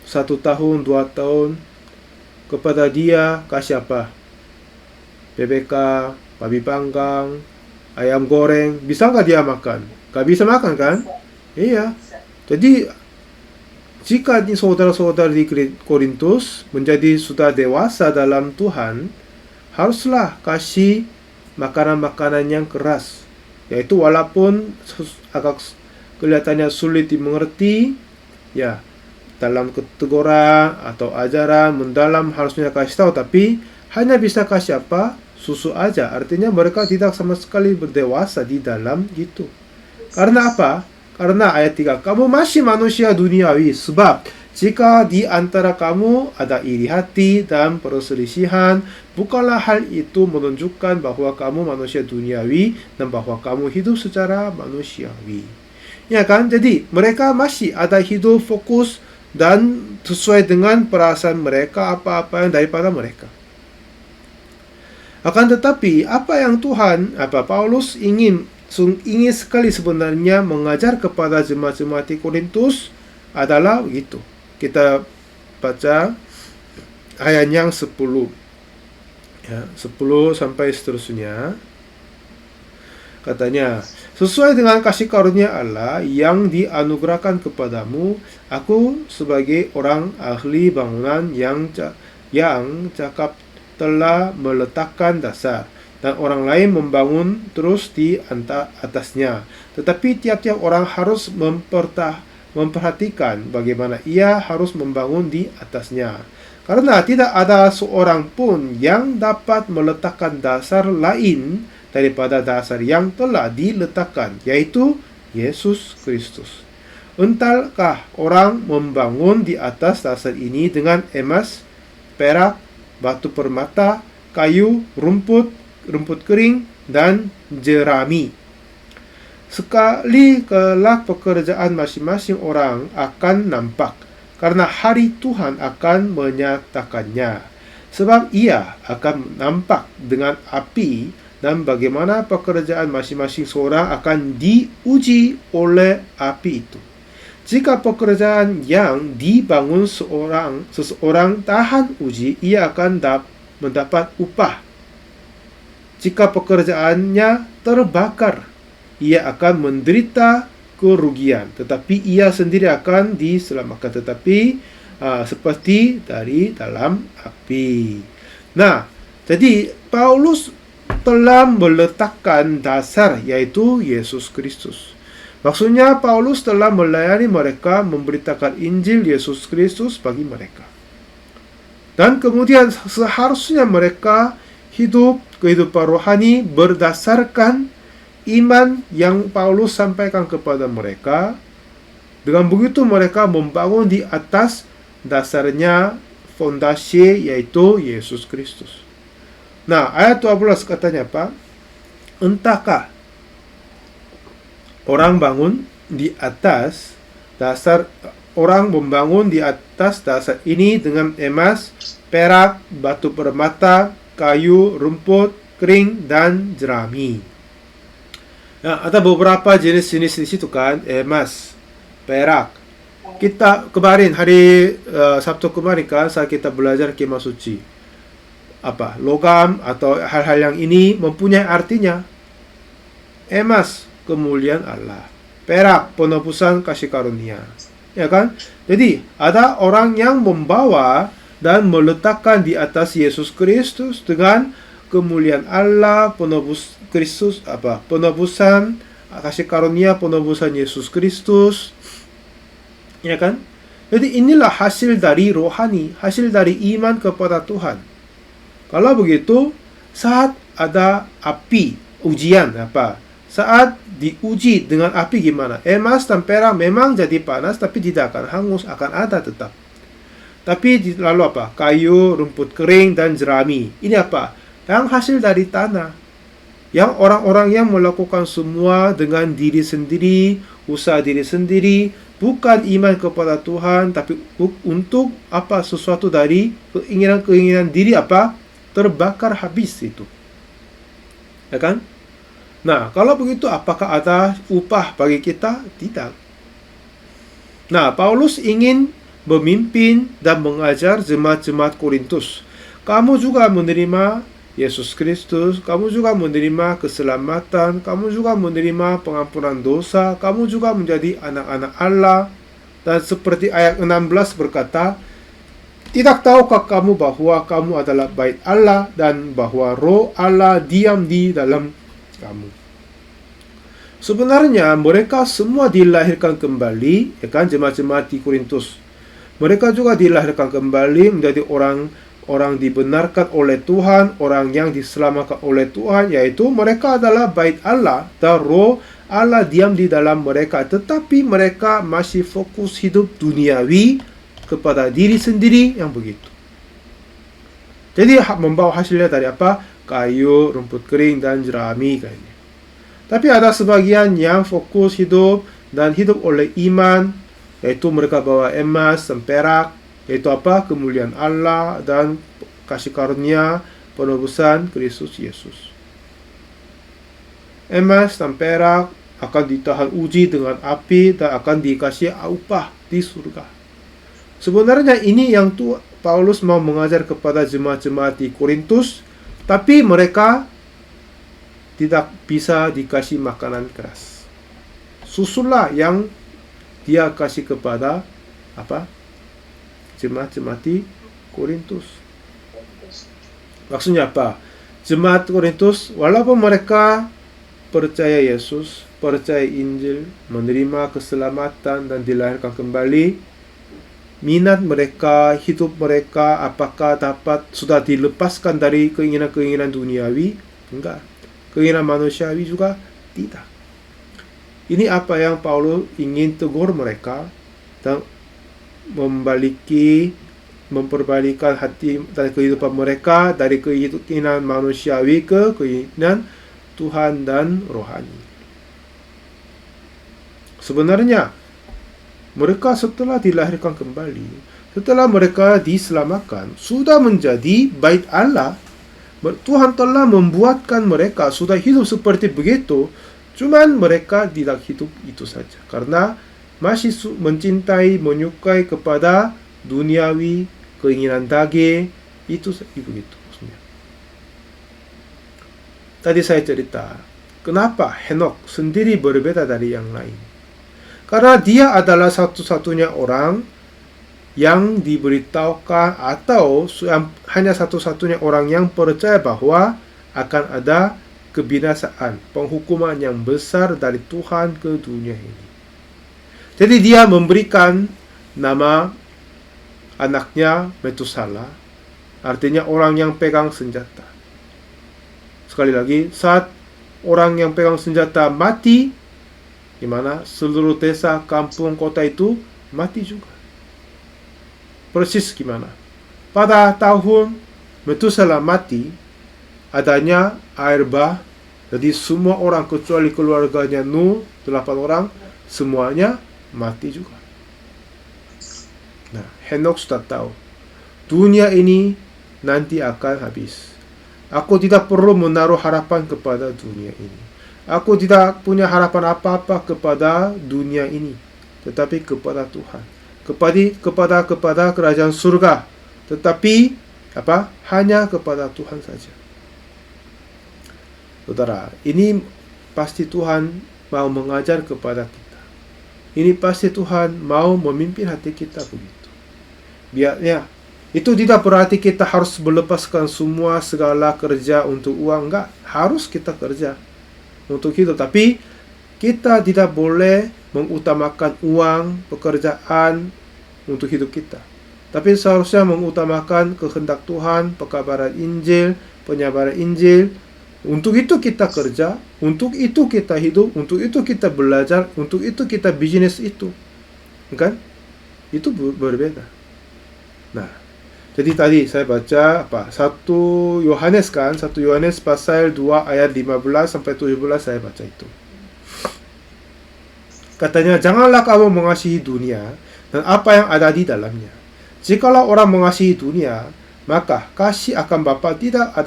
Speaker 1: 1 tahun, 2 tahun, kepada dia kasih apa? BBK, babi panggang, ayam goreng. Bisa nggak dia makan? Nggak bisa makan kan? Iya. Jadi jika saudara-saudara di Korintus menjadi sudah dewasa dalam Tuhan, haruslah kasih makanan-makanan yang keras, yaitu walaupun agak kelihatannya sulit dimengerti, ya, dalam keteguran atau ajaran mendalam harusnya kasih tahu, tapi hanya bisa kasih apa? Susu aja. Artinya mereka tidak sama sekali berdewasa di dalam itu. Karena apa? Karena ayat 3, kamu masih manusia duniawi, sebab jika di antara kamu ada iri hati dan perselisihan, bukanlah hal itu menunjukkan bahwa kamu manusia duniawi dan bahwa kamu hidup secara manusiawi. Ya kan? Jadi mereka masih ada hidup fokus dan sesuai dengan perasaan mereka, apa-apa yang daripada mereka. Akan tetapi apa yang Paulus ingin sekali sebenarnya mengajar kepada jemaat-jemaat di Korintus adalah begitu. Kita baca ayat yang 10, ya, 10 sampai seterusnya. Katanya, sesuai dengan kasih karunia Allah yang dianugerahkan kepadamu, aku sebagai orang ahli bangunan yang cakap telah meletakkan dasar, dan orang lain membangun terus di atasnya. Tetapi tiap-tiap orang harus memperhatikan bagaimana ia harus membangun di atasnya. Karena tidak ada seorang pun yang dapat meletakkan dasar lain daripada dasar yang telah diletakkan, yaitu Yesus Kristus. Entahkah orang membangun di atas dasar ini dengan emas, perak, batu permata, kayu, rumput kering, dan jerami. Sekali kelak pekerjaan masing-masing orang akan nampak, karena hari Tuhan akan menyatakannya. Sebab ia akan nampak dengan api, dan bagaimana pekerjaan masing-masing seorang akan diuji oleh api itu. Jika pekerjaan yang dibangun seseorang tahan uji, ia akan mendapat upah. Jika pekerjaannya terbakar, ia akan menderita kerugian, tetapi ia sendiri akan diselamatkan, tetapi seperti dari dalam api. Nah, jadi Paulus telah meletakkan dasar, yaitu Yesus Kristus. Maksudnya Paulus telah melayani mereka, memberitakan Injil Yesus Kristus bagi mereka. Dan kemudian seharusnya mereka hidup kehidupan rohani berdasarkan iman yang Paulus sampaikan kepada mereka. Dengan begitu mereka membangun di atas dasarnya fondasi, yaitu Yesus Kristus. Nah, ayat 12 katanya apa? Entahkah orang bangun di atas dasar, orang membangun di atas dasar ini dengan emas, perak, batu permata, kayu, rumput kering, dan jerami. Nah, ada beberapa jenis-jenis di situ kan, emas, perak. Kita kemarin hari Sabtu kemarin kan, saat kita belajar Kemah Suci, logam atau hal-hal yang ini mempunyai artinya. Emas, kemuliaan Allah. Perak, penebusan kasih karunia. Ya kan? Jadi, ada orang yang membawa dan meletakkan di atas Yesus Kristus dengan kemuliaan Allah, penebus Kristus, penebusan kasih karunia, penebusan Yesus Kristus. Ya kan? Jadi inilah hasil dari rohani, hasil dari iman kepada Tuhan. Kalau begitu, saat ada api, ujian saat diuji dengan api gimana? Emas dan perak memang jadi panas, tapi tidak akan hangus, akan ada tetap. Tapi lalu kayu, rumput kering, dan jerami. Ini yang hasil dari tanah. Yang orang-orang yang melakukan semua dengan diri sendiri, usaha diri sendiri, bukan iman kepada Tuhan, tapi untuk sesuatu dari keinginan-keinginan diri terbakar habis itu. Ya kan? Nah, kalau begitu apakah ada upah bagi kita? Tidak. Nah, Paulus ingin memimpin dan mengajar jemaat-jemaat Korintus. Kamu juga menerima Yesus Kristus, kamu juga menerima keselamatan, kamu juga menerima pengampunan dosa, kamu juga menjadi anak-anak Allah. Dan seperti ayat 16 berkata, tidak tahukah kamu bahwa kamu adalah bait Allah dan bahwa roh Allah diam di dalam kamu. Sebenarnya mereka semua dilahirkan kembali, ya kan, jemaat-jemaat di Korintus. Mereka juga dilahirkan kembali menjadi orang dibenarkan oleh Tuhan, orang yang diselamatkan oleh Tuhan, yaitu mereka adalah bait Allah dan roh Allah diam di dalam mereka, tetapi mereka masih fokus hidup duniawi kepada diri sendiri yang begitu. Jadi membawa hasilnya dari kayu, rumput kering, dan jerami kayaknya. Tapi ada sebagian yang fokus hidup dan hidup oleh iman, yaitu mereka bawa emas dan perak, yaitu kemuliaan Allah dan kasih karunia penebusan Kristus Yesus. Emas dan perak akan ditahan uji dengan api dan akan dikasih upah di surga. Sebenarnya ini yang Paulus mau mengajar kepada jemaat-jemaat di Korintus, tapi mereka tidak bisa dikasih makanan keras. Susulah yang dia kasih kepada jemaat-jemaat di Korintus. Maksudnya Jemaat Korintus, walaupun mereka percaya Yesus, percaya Injil, menerima keselamatan dan dilahirkan kembali, minat mereka, hidup mereka apakah sudah dilepaskan dari keinginan-keinginan duniawi? Enggak. Keinginan manusiawi juga tidak. Ini apa yang Paulus ingin tegur mereka dan memperbalikan hati dan kehidupan mereka dari keinginan manusiawi ke keinginan Tuhan dan rohani. Sebenarnya mereka setelah dilahirkan kembali, setelah mereka diselamatkan, sudah menjadi bait Allah. Tuhan telah membuatkan mereka sudah hidup seperti begitu, cuman mereka tidak hidup itu saja. Karena masih mencintai, menyukai kepada duniawi, keinginan daging, itu begitu maksudnya. Tadi saya cerita, kenapa Henok sendiri berbeda dari yang lain. Karena dia adalah satu-satunya orang yang diberitahukan atau hanya satu-satunya orang yang percaya bahwa akan ada kebinasaan, penghukuman yang besar dari Tuhan ke dunia ini. Jadi dia memberikan nama anaknya Metusala, artinya orang yang pegang senjata. Sekali lagi, saat orang yang pegang senjata mati, di mana seluruh desa, kampung, kota itu mati juga. Persis gimana? Pada tahun Metusala mati, adanya air bah, jadi semua orang kecuali keluarganya Nuh, 8 orang, semuanya mati juga. Nah, Henok sudah tahu, dunia ini nanti akan habis. Aku tidak perlu menaruh harapan kepada dunia ini. Aku tidak punya harapan apa-apa kepada dunia ini, tetapi kepada Tuhan. Kepada kerajaan surga, tetapi hanya kepada Tuhan saja. Saudara, ini pasti Tuhan mau mengajar kepada kita. Ini pasti Tuhan mau memimpin hati kita begitu. Biarnya itu tidak berarti kita harus melepaskan semua segala kerja untuk uang. Enggak, harus kita kerja untuk hidup, tapi kita tidak boleh mengutamakan uang, pekerjaan untuk hidup kita. Tapi seharusnya mengutamakan kehendak Tuhan, pekabaran Injil, penyabaran Injil. Untuk itu kita kerja, untuk itu kita hidup, untuk itu kita belajar, untuk itu kita bisnis itu. Kan? Itu berbeda. Nah, jadi tadi saya baca 1 Yohanes kan, 1 Yohanes pasal 2 ayat 15 sampai 17 saya baca itu. Katanya, janganlah kamu mengasihi dunia dan apa yang ada di dalamnya. Jikalau orang mengasihi dunia, maka kasih akan Bapa tidak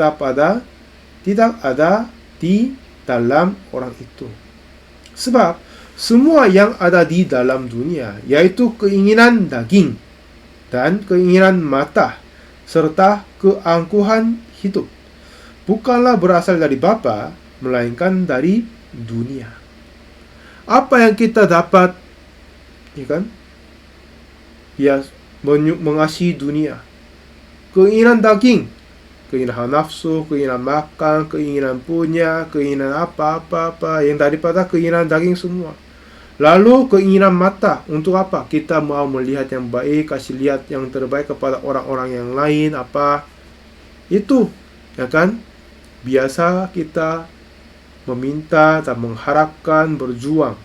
Speaker 1: ada di dalam orang itu. Sebab semua yang ada di dalam dunia, yaitu keinginan daging dan keinginan mata serta keangkuhan hidup, bukanlah berasal dari Bapa, melainkan dari dunia. Apa yang kita dapat, ya kan? Ya, mengasihi dunia. Keinginan daging, keinginan nafsu, keinginan makan, keinginan punya, keinginan apa-apa yang daripada keinginan daging semua. Lalu keinginan mata, untuk apa? Kita mau melihat yang baik, kasih lihat yang terbaik kepada orang-orang yang lain, apa? Itu, ya kan? Biasa kita meminta dan mengharapkan, berjuang.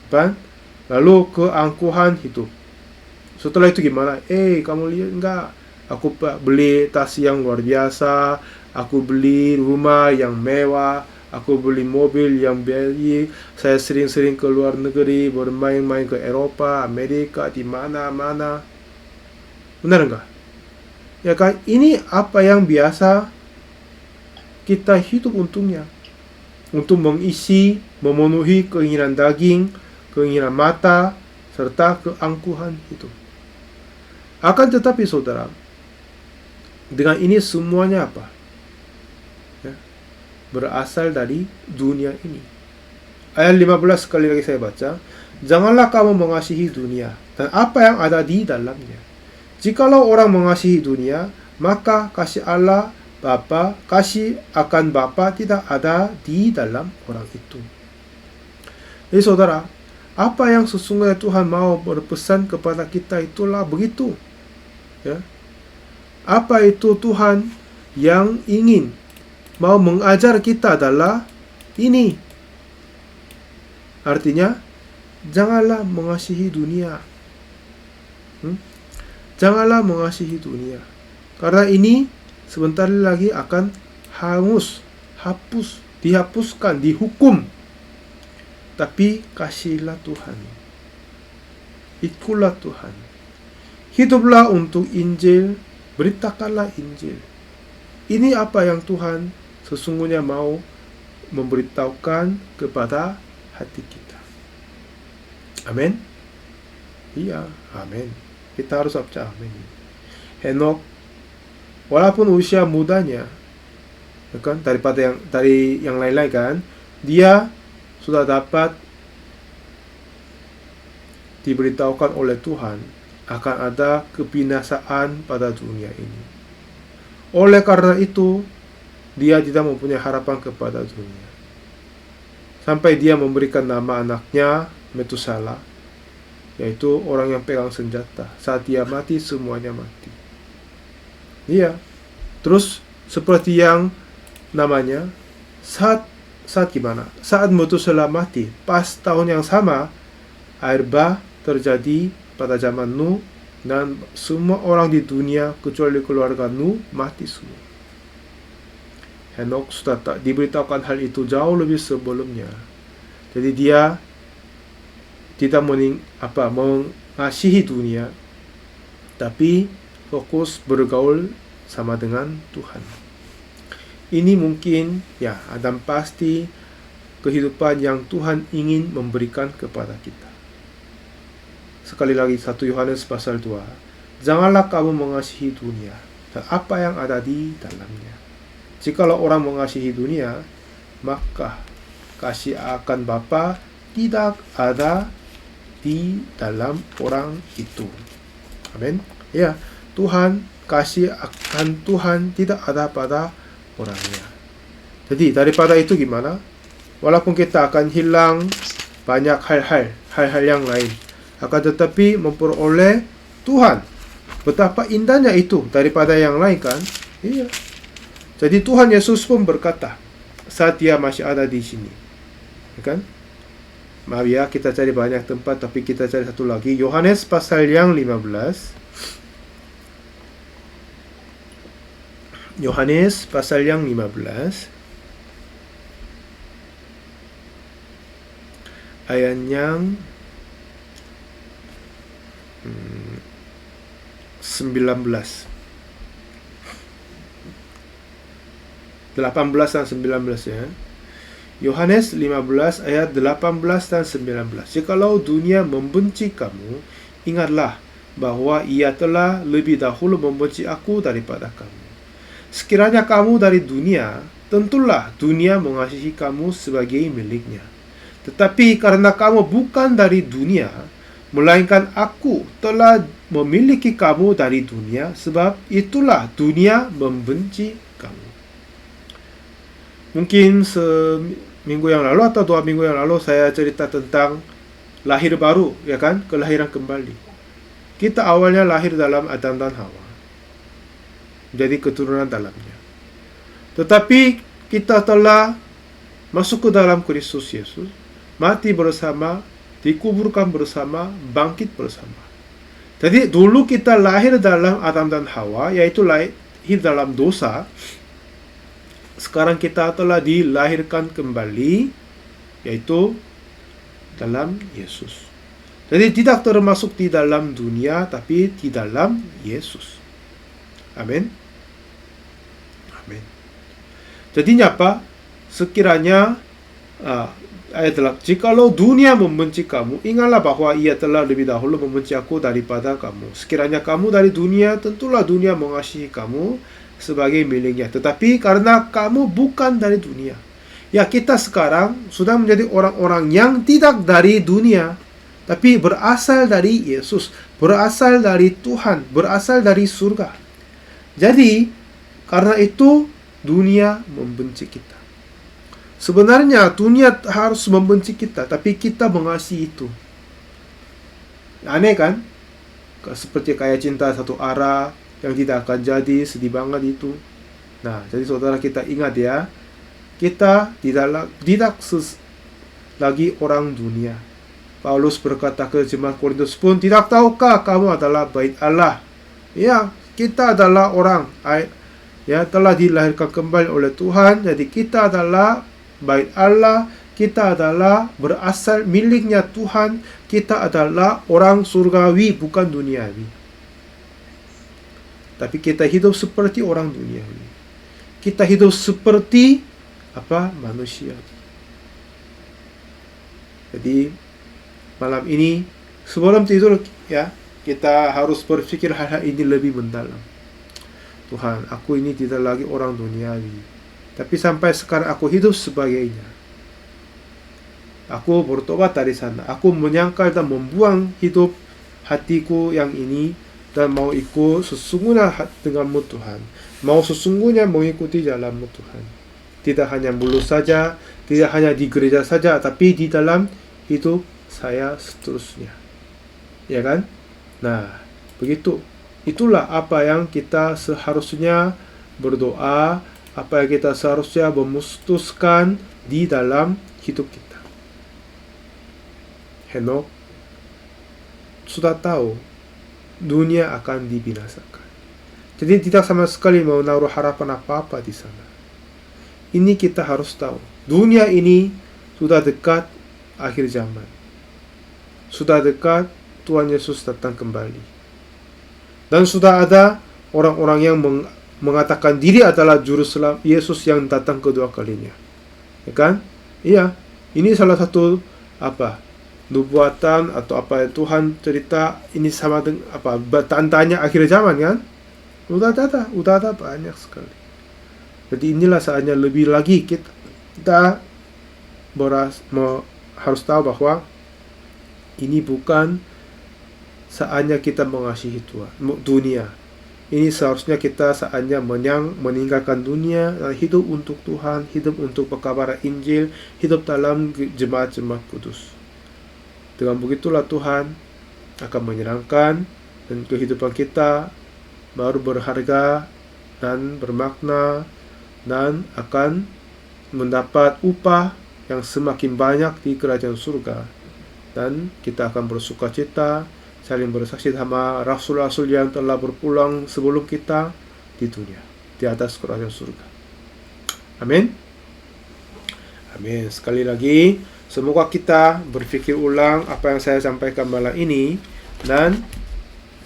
Speaker 1: Kan? Lalu keangkuhan hidup. Setelah itu gimana? Kamu lihat enggak? Aku beli tas yang luar biasa, aku beli rumah yang mewah, aku beli mobil yang baik, saya sering-sering ke luar negeri, bermain-main ke Eropa, Amerika, di mana-mana. Benar enggak? Ya kan? Ini apa yang biasa kita hidup untungnya. Untuk mengisi, memenuhi keinginan daging, keinginan mata, serta keangkuhan hidup. Akan tetapi saudara, dengan ini semuanya apa? Ya, berasal dari dunia ini. Ayat 15 sekali lagi saya baca. Janganlah kamu mengasihi dunia dan apa yang ada di dalamnya. Jikalau orang mengasihi dunia, maka kasih Allah Bapa, kasih akan Bapa tidak ada di dalam orang itu. Jadi saudara, apa yang sesungguhnya Tuhan mau berpesan kepada kita itulah begitu. Ya. Apa itu Tuhan yang ingin mau mengajar kita adalah ini. Artinya, janganlah mengasihi dunia. Janganlah mengasihi dunia. Karena ini sebentar lagi akan hapus, dihapuskan, dihukum. tapi kasihlah Tuhan. Ikulah Tuhan. Hiduplah untuk Injil, beritakanlah Injil. Ini apa yang Tuhan sesungguhnya mau memberitahukan kepada hati kita. Amin. Iya, amin. Kita harus baca amin. Henok, walaupun usia mudanya, kan, dari yang lain-lain kan, dia sudah dapat diberitahukan oleh Tuhan akan ada kebinasaan pada dunia ini. Oleh karena itu, dia tidak mempunyai harapan kepada dunia. Sampai dia memberikan nama anaknya Metusala, yaitu orang yang pegang senjata. Saat dia mati, semuanya mati. Iya. Terus seperti yang namanya saat gimana? Saat Metusala mati, pas tahun yang sama, air bah terjadi pada zaman Nuh, dan semua orang di dunia kecuali keluarga Nuh mati semua. Henok sudah diberitahukan hal itu jauh lebih sebelumnya. Jadi dia tidak mengasihi dunia, tapi fokus bergaul sama dengan Tuhan. Ini mungkin ya Adam pasti kehidupan yang Tuhan ingin memberikan kepada kita. Sekali lagi 1 Yohanes pasal 2. Janganlah kamu mengasihi dunia dan apa yang ada di dalamnya. Jikalau orang mengasihi dunia, maka kasih akan Bapa tidak ada di dalam orang itu. Amin. Ya, Tuhan, kasih akan Tuhan tidak ada pada orangnya. Jadi daripada itu gimana? Walaupun kita akan hilang banyak hal-hal yang lain, akan tetapi memperoleh Tuhan. Betapa indahnya itu daripada yang lain kan? Iya. Jadi Tuhan Yesus pun berkata saat dia masih ada di sini, ya kan? Maaf ya, kita cari banyak tempat, tapi kita cari satu lagi. Yohanes pasal yang 15. Yohanes pasal yang 15. Ayat yang 19. 18 dan 19 ya. Yohanes 15 ayat 18 dan 19. Jikalau dunia membenci kamu, ingatlah bahwa ia telah lebih dahulu membenci aku daripada kamu. Sekiranya kamu dari dunia, tentulah dunia mengasihi kamu sebagai miliknya. Tetapi karena kamu bukan dari dunia, melainkan aku telah memiliki kamu dari dunia, sebab itulah dunia membenci kamu. Mungkin seminggu yang lalu atau 2 minggu yang lalu saya cerita tentang lahir baru, ya kan? Kelahiran kembali. Kita awalnya lahir dalam Adam dan Hawa, jadi keturunan dalamnya. Tetapi kita telah masuk ke dalam Kristus Yesus, mati bersama, dikuburkan bersama, bangkit bersama. Jadi dulu kita lahir dalam Adam dan Hawa, yaitu lahir dalam dosa. Sekarang kita telah dilahirkan kembali, yaitu dalam Yesus. Jadi tidak termasuk di dalam dunia, tapi di dalam Yesus. Amin. Amin. Jadinya apa? Sekiranya ayat 8, jikalau dunia membenci kamu, ingatlah bahwa ia telah lebih dahulu membenci aku daripada kamu. Sekiranya kamu dari dunia, tentulah dunia mengasihi kamu sebagai miliknya. Tetapi karena kamu bukan dari dunia, ya kita sekarang sudah menjadi orang-orang yang tidak dari dunia, tapi berasal dari Yesus, berasal dari Tuhan, berasal dari surga. Jadi karena itu dunia membenci kita. Sebenarnya dunia harus membenci kita, tapi kita mengasihi itu. Aneh kan? Seperti kayak cinta satu arah yang tidak akan jadi, sedih banget itu. Nah, jadi saudara kita ingat ya, kita tidak lagi orang dunia. Paulus berkata ke jemaat Korintus pun, tidak tahukah kamu adalah bait Allah? Ya, kita adalah orang ya telah dilahirkan kembali oleh Tuhan. Jadi kita adalah bait Allah, kita adalah berasal miliknya Tuhan, kita adalah orang surgawi bukan duniawi. Tapi kita hidup seperti orang duniawi. Kita hidup seperti manusia. Jadi malam ini sebelum tidur kita harus berpikir hal-hal ini lebih mendalam. Tuhan, aku ini tidak lagi orang duniawi, tapi sampai sekarang aku hidup sebagainya. Aku bertobat dari sana. Aku menyangkal dan membuang hidup hatiku yang ini dan mau ikut sesungguhnya denganmu Tuhan. Mau sesungguhnya mengikuti jalanmu Tuhan. Tidak hanya mulut saja, tidak hanya di gereja saja, tapi di dalam hidup saya seterusnya. Ya kan? Nah, begitu. Itulah apa yang kita seharusnya berdoa, apa yang kita seharusnya memutuskan di dalam hidup kita. Henok sudah tahu dunia akan dibinasakan. Jadi tidak sama sekali mau naruh harapan apa-apa di sana. Ini kita harus tahu. Dunia ini sudah dekat akhir zaman. Sudah dekat Tuhan Yesus datang kembali. Dan sudah ada orang-orang yang mengatakan diri adalah juru selamat Yesus yang datang kedua kalinya. Ya kan? Iya. Ini salah satu nubuatan atau apa Tuhan cerita ini sama dengan tandanya akhir zaman kan? Udah ada banyak sekali. Jadi inilah saatnya lebih lagi kita harus tahu bahwa ini bukan saatnya kita mengasihi dunia. Ini seharusnya kita saatnya meninggalkan dunia dan hidup untuk Tuhan, hidup untuk pekabaran Injil, hidup dalam jemaat-jemaat kudus. Dengan begitulah Tuhan akan menyenangkan dan kehidupan kita baru berharga dan bermakna dan akan mendapat upah yang semakin banyak di kerajaan surga. Dan kita akan bersukacita saling bersaksi sama rasul-rasul yang telah berpulang sebelum kita di dunia, di atas kerajaan surga. Amin. Amin. Sekali lagi, semoga kita berpikir ulang apa yang saya sampaikan malam ini, dan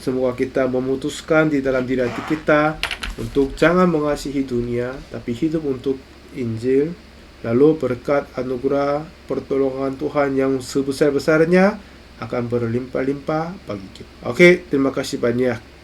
Speaker 1: semoga kita memutuskan di dalam diri hati kita untuk jangan mengasihi dunia, tapi hidup untuk Injil. Lalu berkat anugerah pertolongan Tuhan yang sebesar-besarnya akan berlimpah-limpah bagi kita. Oke, terima kasih banyak.